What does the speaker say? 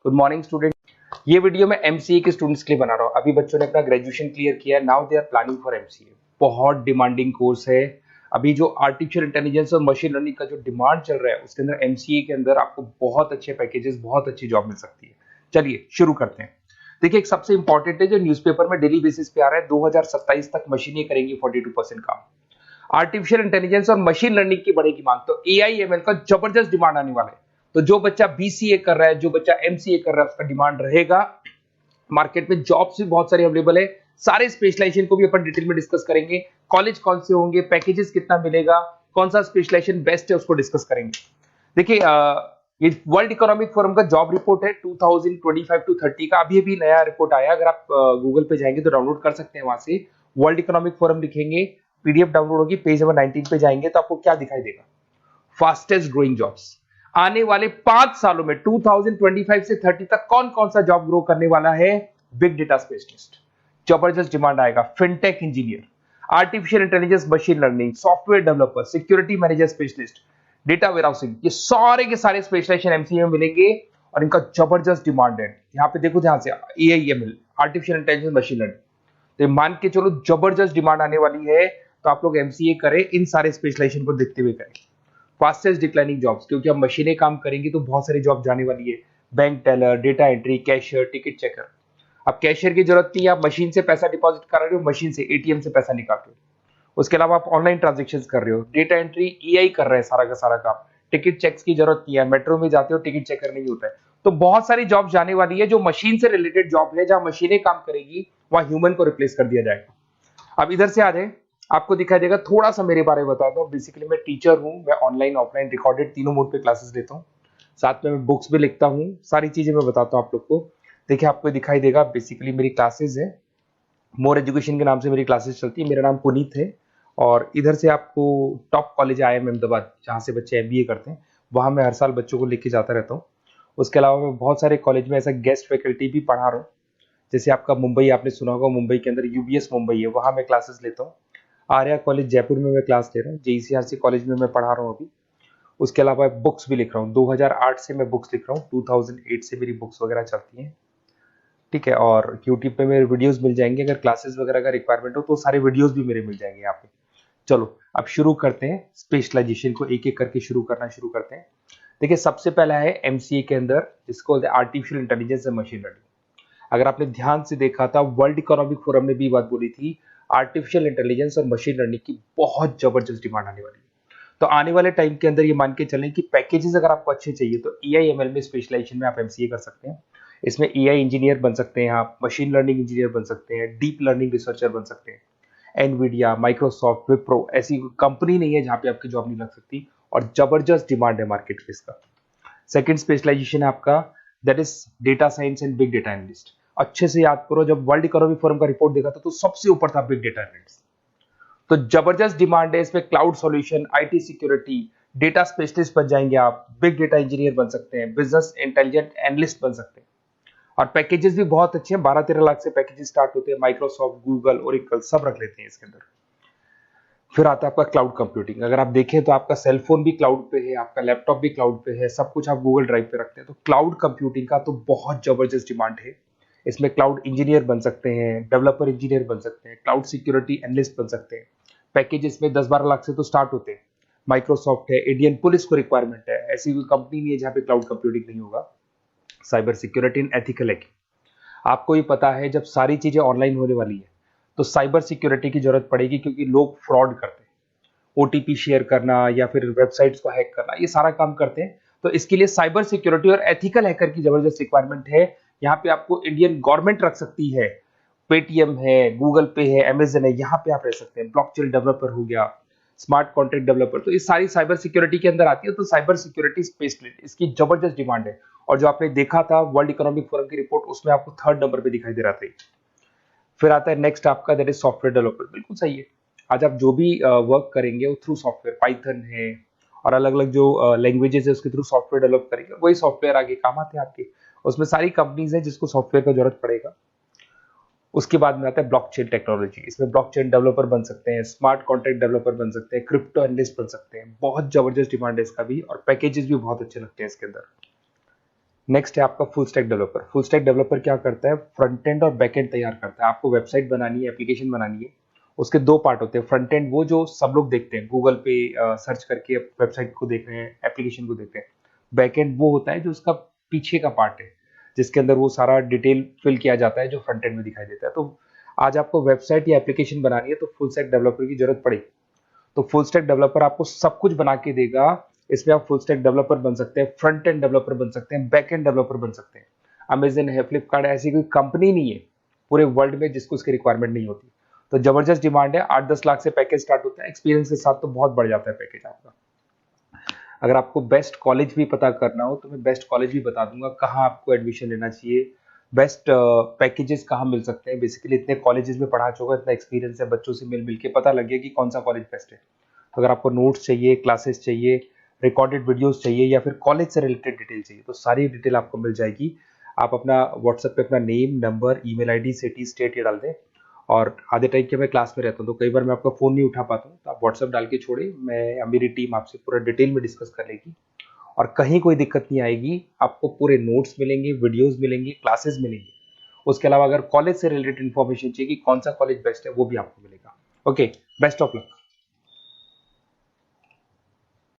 Good morning student. ये video मैं MCA के स्टूडेंट्स के लिए बना रहा हूँ। अभी बच्चों ने अपना ग्रेजुएशन क्लियर किया है, now they are planning for MCA. बहुत डिमांडिंग कोर्स है। अभी जो आर्टिफिशियल इंटेलिजेंस और मशीन लर्निंग का जो डिमांड चल रहा है उसके अंदर एमसीए के अंदर आपको बहुत अच्छे पैकेजेस, बहुत अच्छी जॉब मिल सकती है। चलिए शुरू करते हैं। देखिए, एक सबसे इंपॉर्टेंट है जो न्यूज़पेपर में डेली बेसिस पे आ रहा है, 2027 तक मशीनें करेंगी 42% काम। आर्टिफिशियल इंटेलिजेंस और मशीन लर्निंग की बढ़ेगी मांग, तो एआई एमएल का जबरदस्त डिमांड आने वाला है। तो जो बच्चा बीसीए कर रहा है, जो बच्चा एमसीए कर रहा है, उसका डिमांड रहेगा। मार्केट में जॉब्स भी बहुत सारी अवेलेबल है। सारे स्पेशलाइजेशन को भी अपन डिटेल में डिस्कस करेंगे। कॉलेज कौन से होंगे, पैकेजेस कितना मिलेगा, कौन सा स्पेशलाइजेशन बेस्ट है, उसको डिस्कस करेंगे। देखिए, ये वर्ल्ड इकोनॉमिक फोरम का जॉब रिपोर्ट है 2025 टू 30 का। अभी अभी नया रिपोर्ट आया, अगर आप गूगल पे जाएंगे तो डाउनलोड कर सकते हैं। वहां से वर्ल्ड इकोनॉमिक फोरम लिखेंगे, पीडीएफ डाउनलोड होगी, पेज नंबर 19 पे जाएंगे तो आपको क्या दिखाई देगा? Fastest growing jobs. आने वाले 5 सालों में 2025 से 30 तक कौन कौन सा जॉब ग्रो करने वाला है? बिग डेटा स्पेशलिस्ट, जबरदस्त डिमांड आएगा। Fintech engineer, artificial intelligence, machine learning, software developer, security manager specialist, data warehousing, ये सारे के सारे स्पेशलाइजेशन एमसीए में मिलेंगे और इनका जबरदस्त डिमांड है। यहाँ पे देखो ध्यान से, AIML, artificial intelligence, machine learning, तो मान के चलो जबरदस्त डिमांड आने वाली है। तो आप लोग एमसीए करें, इन सारे स्पेशलाइजेशन को देखते हुए करें। फास्टेस्ट डिक्लाइनिंग जॉब्स, क्योंकि अब मशीनें काम करेंगी तो बहुत सारी जॉब जाने वाली है। Bank teller, data entry, cashier, ticket checker. अब कैशियर की जरूरत नहीं है, आप मशीन से पैसा डिपॉजिट कर रहे हो, मशीन से एटीएम से पैसा निकाल रहे हो। उसके अलावा आप ऑनलाइन ट्रांजेक्शन कर रहे हो, डेटा एंट्री ईआई कर रहे हैं सारा का सारा काम। टिकट चेक्स की जरूरत नहीं है, मेट्रो में जाते हो टिकट चेकर नहीं होता है। तो बहुत सारी जॉब जाने वाली है जो मशीन से रिलेटेड जॉब है, जहां मशीनें काम करेगी वहां ह्यूमन को रिप्लेस कर दिया जाएगा। अब इधर से आ जाए, आपको दिखाई देगा। थोड़ा सा मेरे बारे में बताता हूँ। बेसिकली मैं टीचर हूँ, मैं ऑनलाइन ऑफलाइन रिकॉर्डेड तीनों मोड पे क्लासेस लेता हूँ। साथ में मैं बुक्स भी लिखता हूँ, सारी चीजें मैं बताता हूँ आप लोग को। देखिए, आपको दिखाई देगा, बेसिकली मेरी क्लासेस है, मोर एजुकेशन के नाम से मेरी क्लासेस चलती है। मेरा नाम पुनीत है। और इधर से आपको टॉप कॉलेज IIM अहमदाबाद, जहाँ से बच्चे एमबीए करते हैं, वहाँ मैं हर साल बच्चों को लेके जाता रहता हूँ। उसके अलावा मैं बहुत सारे कॉलेज में ऐसा गेस्ट फैकल्टी भी पढ़ा रहा हूँ। जैसे आपका मुंबई, आपने सुना होगा, मुंबई के अंदर यूबीएस मुंबई है, वहाँ मैं क्लासेस लेता हूँ। आर्या कॉलेज जयपुर में मैं क्लास ले रहा हूँ। जेईसीआरसी कॉलेज में मैं पढ़ा रहा हूँ अभी। उसके अलावा बुक्स भी लिख रहा हूँ। 2008 से मैं बुक्स लिख रहा हूँ, 2008 से मेरी बुक्स वगैरह चलती हैं। ठीक है, और यूट्यूब पे मेरे वीडियोस मिल जाएंगे। अगर क्लासेस वगैरह का रिक्वायरमेंट हो तो सारे वीडियोस भी मेरे मिल जाएंगे यहाँ पे। चलो अब शुरू करते हैं, स्पेशलाइजेशन को एक एक करके शुरू करते हैं। देखिए, सबसे पहला है एमसीए के अंदर, जिसको बोलते हैं artificial intelligence and machine learning. अगर आपने ध्यान से देखा था, वर्ल्ड इकोनॉमिक फोरम ने भी बात बोली थी, आर्टिफिशियल इंटेलिजेंस और मशीन लर्निंग की बहुत जबरदस्त डिमांड आने वाली है। तो आने वाले टाइम के अंदर ये मान के चलें कि पैकेजेस अगर आपको अच्छे चाहिए तो एआईएमएल में स्पेशलाइजेशन में आप एमसीए कर सकते हैं। इसमें एआई इंजीनियर बन सकते हैं, आप मशीन लर्निंग इंजीनियर बन सकते हैं, डीप लर्निंग रिसर्चर बन सकते हैं। एनवीडिया, माइक्रोसॉफ्ट, विप्रो, ऐसी कंपनी नहीं है जहां पे आपकी जॉब नहीं लग सकती, और जबरदस्त डिमांड है मार्केट में इसका। सेकंड स्पेशलाइजेशन है आपका, that is data science and big data analyst. अच्छे से याद करो, जब वर्ल्ड इकोनॉमिक फोरम का रिपोर्ट देखा था तो सबसे ऊपर था बिग डेटा एनालिस्ट। तो जबरदस्त डिमांड है इसमें। Cloud solution, IT security, data specialist बन जाएंगे आप, बिग डेटा इंजीनियर बन सकते हैं, बिजनेस इंटेलिजेंट एनालिस्ट बन सकते हैं। और पैकेजेस भी बहुत अच्छे हैं, 12-13 लाख से पैकेजेस स्टार्ट होते हैं। माइक्रोसॉफ्ट, गूगल, ओरेकल सब रख लेते हैं इसके अंदर। फिर आता है आपका क्लाउड कंप्यूटिंग। अगर आप देखें तो आपका सेल फोन भी क्लाउड पे है, आपका लैपटॉप भी क्लाउड पे है, सब कुछ आप गूगल ड्राइव पे रखते हैं। तो क्लाउड कंप्यूटिंग का तो बहुत जबरदस्त डिमांड है। इसमें क्लाउड इंजीनियर बन सकते हैं, डेवलपर इंजीनियर बन सकते हैं, क्लाउड सिक्योरिटी एनालिस्ट बन सकते हैं। पैकेज इसमें 10-12 लाख से तो स्टार्ट होते हैं। माइक्रोसॉफ्ट है, इंडियन पुलिस को रिक्वायरमेंट है, ऐसी कोई कंपनी नहीं है जहां पे क्लाउड कंप्यूटिंग नहीं होगा। Cyber security and ethical hacking, आपको ही पता है जब सारी चीजें ऑनलाइन होने वाली है तो साइबर सिक्योरिटी की जरूरत पड़ेगी, क्योंकि लोग फ्रॉड करते हैं। ओटीपी शेयर करना या फिर वेबसाइट्स को हैक करना, ये सारा काम करते हैं। तो इसके लिए साइबर सिक्योरिटी और एथिकल हैकर की जबरदस्त रिक्वायरमेंट है। यहाँ पे आपको इंडियन गवर्नमेंट रख सकती है, पेटीएम है, गूगल पे है, अमेजन है, यहाँ पे आप रह सकते हैं। ब्लॉकचेन डेवलपर हो गया, स्मार्ट कॉन्ट्रैक्ट डेवलपर, तो ये सारी साइबर सिक्योरिटी के अंदर आती है। तो साइबर सिक्योरिटी स्पेशलिस्ट, इसकी जबरदस्त डिमांड है। और जो आपने देखा था वर्ल्ड इकोनॉमिक फोरम की रिपोर्ट, उसमें आपको 3rd नंबर पे दिखाई दे रहा था। फिर आता है नेक्स्ट आपका, दैट इज सॉफ्टवेयर डेवलपर। बिल्कुल सही है। आज आप जो भी वर्क करेंगे वो थ्रू सॉफ्टवेयर, पाइथन है और अलग अलग जो लैंग्वेजेस है उसके थ्रू सॉफ्टवेयर डेवलप करेंगे, वही सॉफ्टवेयर आगे काम आते हैं आपके। उसमें सारी कंपनीज है जिसको सॉफ्टवेयर का जरूरत पड़ेगा। उसके बाद में आता है ब्लॉकचेन टेक्नोलॉजी। इसमें ब्लॉकचेन डेवलपर बन सकते हैं, स्मार्ट कॉन्ट्रैक्ट डेवलपर बन सकते हैं, क्रिप्टो एनालिस्ट बन सकते हैं। बहुत जबरदस्त डिमांड है इसका भी, और पैकेजेस भी बहुत अच्छे लगते हैं इसके अंदर। नेक्स्ट है आपका full stack developer. Full stack developer क्या करता है, फ्रंट एंड और बैक एंड तैयार करता है। आपको वेबसाइट बनानी है, एप्लीकेशन बनानी है, उसके दो पार्ट होते हैं। फ्रंट एंड वो जो सब लोग देखते हैं, गूगल पे सर्च करके वेबसाइट को देख रहे हैं, एप्लीकेशन को देख रहे हैं। बैक एंड वो होता है जो उसका पीछे का पार्ट है, जिसके अंदर वो सारा डिटेल फिल किया जाता है जो फ्रंट एंड में दिखाई देता है। तो आज आपको वेबसाइट या एप्लीकेशन बनानी है तो फुल स्टैक डेवलपर की जरूरत पड़ेगी। तो फुल स्टैक डेवलपर आपको सब कुछ बना के देगा। इसमें आप फुल स्टैक डेवलपर बन सकते हैं, फ्रंट एंड डेवलपर बन सकते हैं, बैक एंड डेवलपर बन सकते हैं। अमेजन है, फ्लिपकार्ट, ऐसी कोई कंपनी नहीं है पूरे वर्ल्ड में जिसको इसकी रिक्वायरमेंट नहीं होती। तो जबरदस्त डिमांड है, 8-10 लाख से पैकेज स्टार्ट होता है, एक्सपीरियंस के साथ तो बहुत बढ़ जाता है पैकेज आपका। अगर आपको बेस्ट कॉलेज भी पता करना हो तो मैं बेस्ट कॉलेज भी बता दूंगा, कहाँ आपको एडमिशन लेना चाहिए, बेस्ट पैकेजेस कहाँ मिल सकते हैं। बेसिकली इतने कॉलेजेस में पढ़ा चुका, इतना एक्सपीरियंस है, बच्चों से मिल मिल के पता लग गया कि कौन सा कॉलेज बेस्ट है। तो अगर आपको नोट्स चाहिए, क्लासेस चाहिए, रिकॉर्डेड वीडियोस चाहिए या फिर कॉलेज से रिलेटेड डिटेल चाहिए, तो सारी डिटेल आपको मिल जाएगी। आप अपना व्हाट्सएप पे अपना name, number, email ID, city, state ये डाल दें। और आधे टाइम के मैं क्लास में रहता हूँ तो कई बार मैं आपका फ़ोन नहीं उठा पाता हूँ, तो आप व्हाट्सएप डाल के छोड़े, मैं या मेरी टीम आपसे पूरा डिटेल में डिस्कस कर लेगी। और कहीं कोई दिक्कत नहीं आएगी, आपको पूरे नोट्स मिलेंगे, वीडियोस मिलेंगे, क्लासेस मिलेंगे। उसके अलावा अगर कॉलेज से रिलेटेड इन्फॉर्मेशन चाहिए कि कौन सा कॉलेज बेस्ट है, वो भी आपको मिलेगा। Okay, best of luck.